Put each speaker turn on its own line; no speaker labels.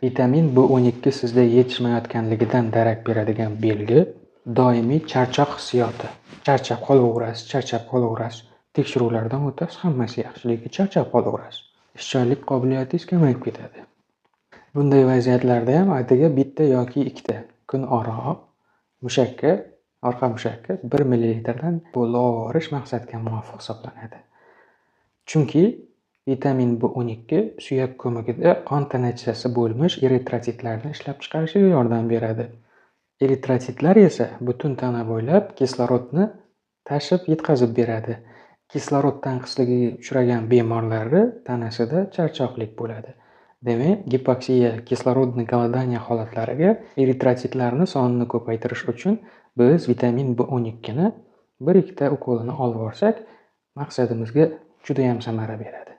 Vitamin B12 sizda yetishmayotganligidan darak beradigan belgi doimiy charchoq hissiyoti. Charchab qolaverasiz. Tekshiruvlardan o'tasiz, hammasi yaxshi, lekin charchab qolaverasiz. Ishchanlik qobiliyatingiz kamayib ketadi. Bunday vaziyatlarda ham atigi bitta yoki ikkita kun oro orqa mushakka 1 millilitrdan bo'lib ovorish maqsadga muvofiq hisoblanadi. Chunki vitamin B12 suyak ko'magida qon tanachasi bo'lmish eritrositlarni ishlab chiqarishiga yordam beradi. Eritrositlar esa butun tana bo'ylab kislorodni tashib yetkazib beradi. Kislorod tanqisligiga uchragan bemorlarda tanasida charchoqlik bo'ladi. Demak, gipoksiya, kislorodniy голодание holatlariga eritrositlarni sonini ko'paytirish uchun biz vitamin B12 ni 1-2 ukolini olib borsak, maqsadimizga juda ham samara beradi.